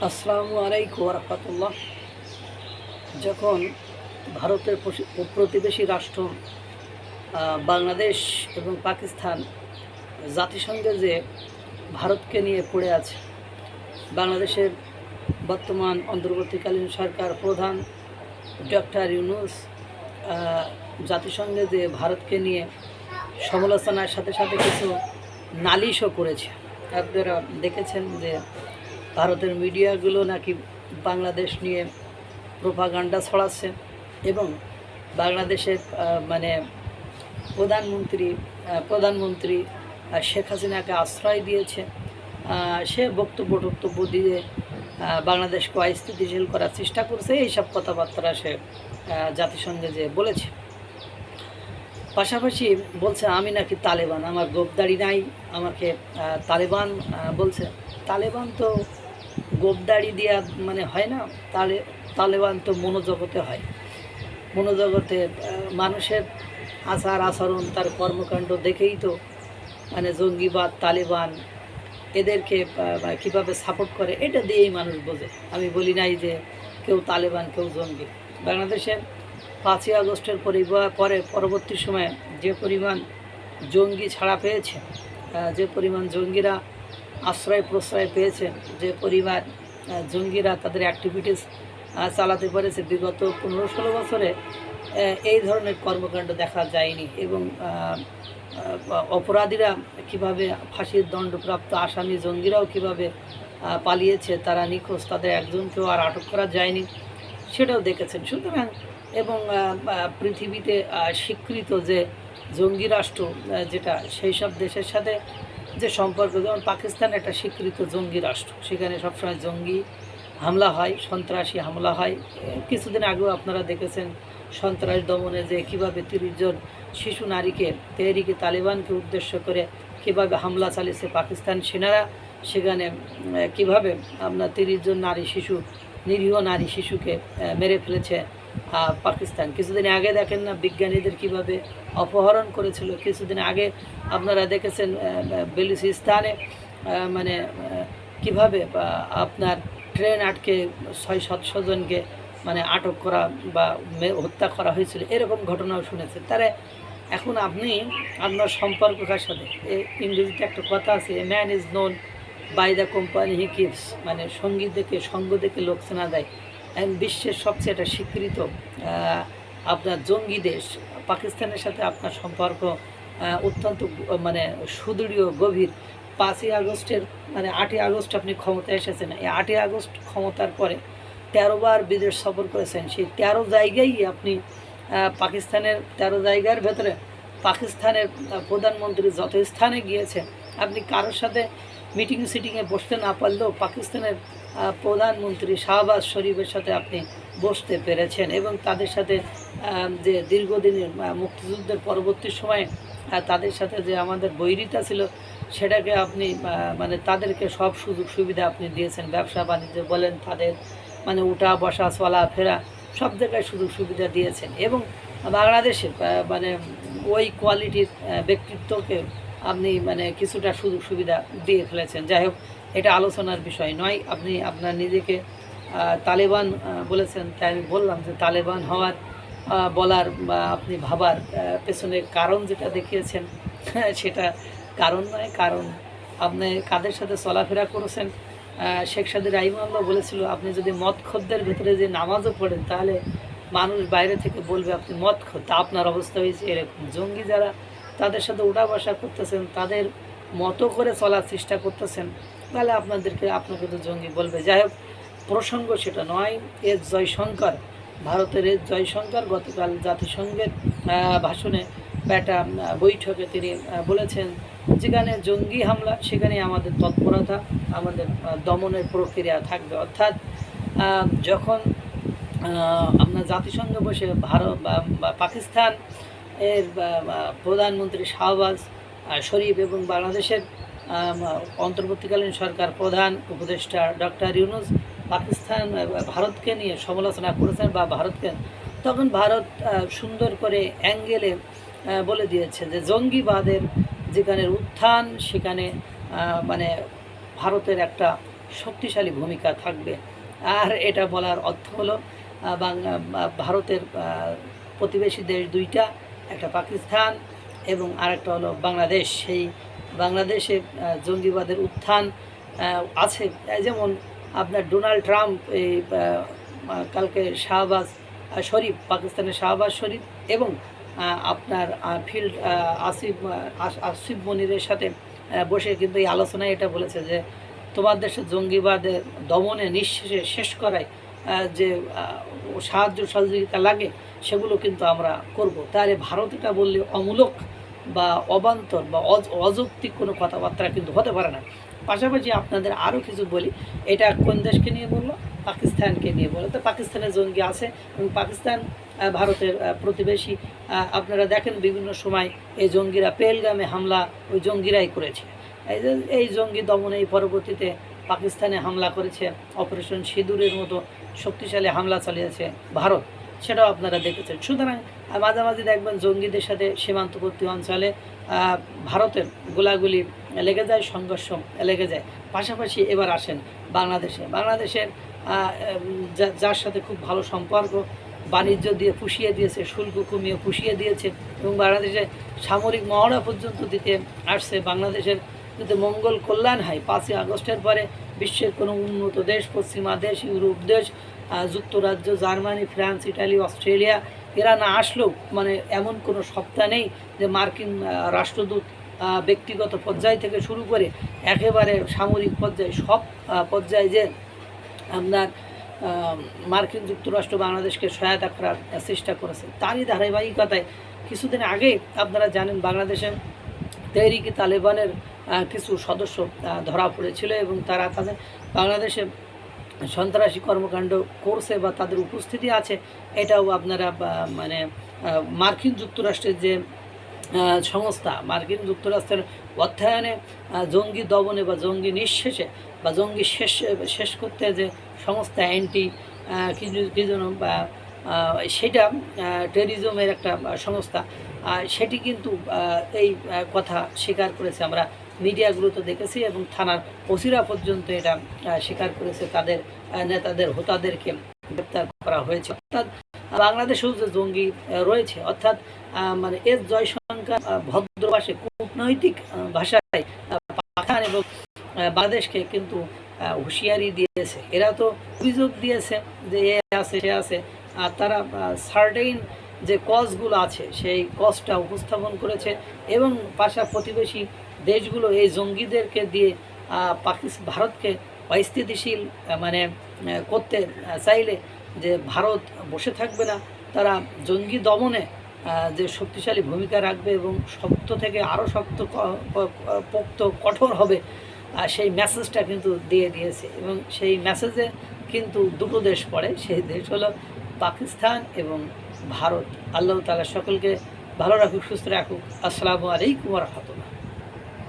আসসালামু আলাইকুম রহমতুল্লাহ। যখন ভারতের প্রতিবেশী রাষ্ট্র বাংলাদেশ এবং পাকিস্তান জাতিসংঘে যে ভারতকে নিয়ে পড়ে আছে, বাংলাদেশের বর্তমান অন্তর্বর্তীকালীন সরকার প্রধান ডক্টর ইউনূস জাতিসংঘে যে ভারতকে নিয়ে সমালোচনার সাথে সাথে কিছু নালিশও করেছে। আপনারা দেখেছেন যে ভারতের মিডিয়াগুলো নাকি বাংলাদেশ নিয়ে প্রোপাগান্ডা ছড়াচ্ছে এবং বাংলাদেশের মানে প্রধানমন্ত্রী শেখ হাসিনাকে আশ্রয় দিয়েছে। সে বক্তব্য দিয়ে বাংলাদেশকে অস্থিতিশীল করার চেষ্টা করছে। এইসব কথাবার্তা সে জাতিসংঘে যে বলেছে। পাশাপাশি বলছে আমি নাকি তালেবান, আমার গোপদাড়ি নাই, আমাকে তালেবান বলছে। তালেবান তো গোপদাড়ি দেওয়া মানে হয় না, তালেবান তো মনোজগতে হয়। মনোজগতে মানুষের আচার আচরণ, তার কর্মকাণ্ড দেখেই তো মানে জঙ্গিবাদ, তালেবান এদেরকে কীভাবে সাপোর্ট করে এটা দিয়েই মানুষ বোঝে। আমি বলি নাই যে কেউ তালেবান কেউ জঙ্গি। বাংলাদেশে 5ই আগস্টের পরবর্তী সময়ে যে পরিমাণ জঙ্গি ছাড়া পেয়েছে, যে পরিমাণ জঙ্গিরা আশ্রয় প্রশ্রয় পেয়েছে, যে পরিমাণ জঙ্গিরা তাদের অ্যাক্টিভিটিস চালাতে পেরেছে, বিগত 15-16 বছরে এই ধরনের কর্মকাণ্ড দেখা যায়নি। এবং অপরাধীরা কিভাবে ফাঁসির দণ্ডপ্রাপ্ত আসামি জঙ্গিরাও কিভাবে পালিয়েছে, তারা নিখোঁজ, তাদের একজনকেও আর আটক করা যায়নি, সেটাও দেখেছেন। সুতরাং এবং পৃথিবীতে স্বীকৃত যে জঙ্গি রাষ্ট্র যেটা, সেই সব দেশের সাথে যে সম্পর্ক, যেমন পাকিস্তান একটা স্বীকৃত জঙ্গি রাষ্ট্র, সেখানে সবসময় জঙ্গি হামলা হয়, সন্ত্রাসী হামলা হয়। কিছুদিন আগেও আপনারা দেখেছেন সন্ত্রাস দমনে যে কীভাবে 30 জন শিশু নারীকে তেহরিকে তালেবানকে উদ্দেশ্য করে কীভাবে হামলা চালিয়েছে পাকিস্তান সেনারা। সেখানে কিভাবে আপনার 30 জন নিরীহ নারী শিশুকে মেরে ফেলেছে পাকিস্তান। কিছুদিন আগে দেখেন না বিজ্ঞানীদের কিভাবে অপহরণ করেছিল। কিছুদিন আগে আপনারা দেখেছেন বেলুচিস্তানে মানে কিভাবে আপনার ট্রেন আটকে 600-700 জনকে মানে আটক করা বা হত্যা করা হয়েছিল। এরকম ঘটনাও শুনেছে তারা। এখন আপনি আপনার সম্পর্ক কার সাথে, ইংরেজিতে একটা কথা আছে, a man is known by the company he keeps, মানে সঙ্গ দেখে লোক চেনা দেয়। বিশ্বের সবচেয়ে একটা স্বীকৃত আপনার জঙ্গি দেশ পাকিস্তানের সাথে আপনার সম্পর্ক অত্যন্ত মানে সুদৃঢ়, গভীর। 5ই আগস্টের মানে 8ই আগস্ট আপনি ক্ষমতায় এসেছেন। এই 8ই আগস্ট ক্ষমতার পরে 13 বার বিদেশ সফর করেছেন। সেই 13 জায়গায় আপনি পাকিস্তানের 13 জায়গার ভেতরে পাকিস্তানের প্রধানমন্ত্রী যত স্থানে গিয়েছেন, আপনি কারোর সাথে সিটিংয়ে বসতে না পারলেও পাকিস্তানের প্রধানমন্ত্রী শাহবাজ শরীফের সাথে আপনি বসতে পেরেছেন এবং তাদের সাথে যে দীর্ঘদিনের মুক্তিযুদ্ধের পরবর্তী সময়ে তাদের সাথে যে আমাদের বৈরিতা ছিল, সেটাকে আপনি মানে তাদেরকে সব সুযোগ সুবিধা আপনি দিয়েছেন। ব্যবসা বাণিজ্য বলেন, তাদের মানে উঠা বসা চলাফেরা সব জায়গায় সুযোগ সুবিধা দিয়েছেন এবং বাংলাদেশে মানে ওই কোয়ালিটির ব্যক্তিত্বকে আপনি মানে কিছুটা সুযোগ সুবিধা দিয়ে ফেলেছেন। যাই হোক, এটা আলোচনার বিষয় নয়। আপনি আপনার নিজেকে তালেবান বলেছেন, তাই আমি বললাম যে তালেবান হওয়ার বলার বা আপনি ভাবার পেছনে কারণ যেটা দেখিয়েছেন সেটা কারণ নয়। কারণ আপনি কাদের সাথে চলাফেরা করেছেন। শেখ সাদি রাহিমাহুল্লাহ বলেছিল, আপনি যদি মদ খদ্দের ভেতরে যে নামাজও পড়েন তাহলে মানুষ বাইরে থেকে বলবে আপনি মদ খোর। তা আপনার অবস্থা হয়েছে এরকম। জঙ্গি যারা তাদের সাথে উঠা বসা করতেছেন, তাদের মতো করে চলার চেষ্টা করতেছেন, তাহলে আপনাকে তো জঙ্গি বলবে। যাই হোক, প্রসঙ্গ সেটা নয়। এস জয়শঙ্কর, ভারতের এস জয়শঙ্কর গতকাল জাতিসংঘের ভাষণে বা একটা বৈঠকে তিনি বলেছেন, যেখানে জঙ্গি হামলা সেখানে আমাদের তৎপরতা, আমাদের দমনের প্রক্রিয়া থাকবে। অর্থাৎ যখন আপনার জাতিসংঘে বসে ভারত বা পাকিস্তান এর প্রধানমন্ত্রী শাহবাজ শরীফ এবং বাংলাদেশের অন্তর্বর্তীকালীন সরকার প্রধান উপদেষ্টা ডক্টর ইউনূস ভারতকে নিয়ে সমালোচনা করেছেন বা ভারতকে, তখন ভারত সুন্দর করে অ্যাঙ্গেলে বলে দিয়েছে যে জঙ্গিবাদের যেখানে উত্থান, সেখানে মানে ভারতের একটা শক্তিশালী ভূমিকা থাকবে। আর এটা বলার অর্থ হলো ভারতের প্রতিবেশী দেশ দুইটা, একটা পাকিস্তান এবং আরেকটা হলো বাংলাদেশ। সেই বাংলাদেশে জঙ্গিবাদের উত্থান আছে। যেমন আপনার ডোনাল্ড ট্রাম্প এই কালকে শাহবাজ শরীফ, পাকিস্তানের শাহবাজ শরীফ এবং আপনার ফিল্ড আসিফ মনিরের সাথে বসে কিন্তু এই আলোচনায় এটা বলেছে যে তোমার দেশের জঙ্গিবাদের দমনে নিঃশেষে শেষ করায় যে সাহায্য সহযোগিতা লাগে সেগুলো কিন্তু আমরা করব। তাহলে ভারত এটা বললে অমূলক বা অবান্তর বা অযৌক্তিক কোনো কথাবার্তা কিন্তু হতে পারে না। পাশাপাশি আপনাদের আরও কিছু বলি, এটা কোন দেশকে নিয়ে বললো? পাকিস্তানকে নিয়ে বললো। তো পাকিস্তানের জঙ্গি আছে এবং পাকিস্তান ভারতের প্রতিবেশী। আপনারা দেখেন বিভিন্ন সময় এই জঙ্গিরা পেহেলগামে হামলা ওই জঙ্গিরাই করেছে। এই জঙ্গি দমনে এই পরবর্তীতে পাকিস্তানে হামলা করেছে, অপারেশন সিঁদুরের মতো শক্তিশালী হামলা চালিয়েছে ভারত, সেটাও আপনারা দেখেছেন। সুতরাং মাঝামাঝি দেখবেন জঙ্গিদের সাথে সীমান্তবর্তী অঞ্চলে ভারতের গোলাগুলি লেগে যায়, সংঘর্ষ লেগে যায়। পাশাপাশি এবার আসেন বাংলাদেশের যার সাথে খুব ভালো সম্পর্ক, বাণিজ্য দিয়ে পুষিয়ে দিয়েছে, শুল্ক কমিয়ে পুষিয়ে দিয়েছে এবং বাংলাদেশে সামরিক মহড়া পর্যন্ত দিতে আসছে। বাংলাদেশের যদি মঙ্গল কল্যাণ হয় 5ই আগস্টের পরে বিশ্বের কোনো উন্নত দেশ, পশ্চিমা দেশ, ইউরোপ দেশ, যুক্তরাজ্য, জার্মানি, ফ্রান্স, ইটালি, অস্ট্রেলিয়া এরা না আসলেও মানে এমন কোনো সপ্তাহ নেই যে মার্কিন রাষ্ট্রদূত ব্যক্তিগত পর্যায় থেকে শুরু করে একেবারে সামরিক পর্যায়ে সব পর্যায়ে যে আপনার মার্কিন যুক্তরাষ্ট্র বাংলাদেশকে সহায়তা করার চেষ্টা করেছে। তারই ধারাবাহিকতায় কিছুদিন আগে আপনারা জানেন বাংলাদেশে তেহরিকে তালেবানের কিছু সদস্য ধরা পড়েছিল এবং তারা তাদের বাংলাদেশে সন্ত্রাসী কর্মকাণ্ড করছে বা তাদের উপস্থিতি আছে, এটাও আপনারা মানে মার্কিন যুক্তরাষ্ট্রের যে সংস্থা, মার্কিন যুক্তরাষ্ট্রের অর্থায়নে জঙ্গি দমনে বা জঙ্গি নিঃশেষে বা জঙ্গি শেষ করতে যে সংস্থা অ্যান্টি কি যেন বা সেটা টেররিজমের একটা সংস্থা, সেটি কিন্তু এই কথা স্বীকার করেছে। আমরা মিডিয়াগুলোতে দেখেছি এবং থানার ওসিরা পর্যন্ত এটা স্বীকার করেছে, তাদের নেতাদের হোতাদেরকে গ্রেপ্তার করা হয়েছে। অর্থাৎ বাংলাদেশেও যে জঙ্গি রয়েছে, অর্থাৎ মানে এর জয়শঙ্কর ভদ্র ভাষায় কূটনৈতিক ভাষায় পাকিস্তান এবং বাংলাদেশকে কিন্তু হুঁশিয়ারি দিয়েছে। এরা তো অভিযোগ দিয়েছে যে এ আছে সে আছে, আর তারা সার্টেইন যে কজগুলো আছে সেই কজটা উপস্থাপন করেছে এবং প্রতিবেশী দেশগুলো এই জঙ্গিদেরকে দিয়ে ভারতকে অস্থিতিশীল মানে করতে চাইলে যে ভারত বসে থাকবে না, তারা জঙ্গি দমনে যে শক্তিশালী ভূমিকা রাখবে এবং শক্ত থেকে আরও শক্ত পোক্ত কঠোর হবে, সেই মেসেজটা কিন্তু দিয়ে দিয়েছে। এবং সেই মেসেজে কিন্তু দুটো দেশ পড়ে, সেই দেশ হলো পাকিস্তান এবং ভারত। আল্লাহ তাআলা সকলকে ভালো রাখুক, সুস্থ রাখুক। আসসালামু আলাইকুম ওয়া রাহমাতুল্লাহ।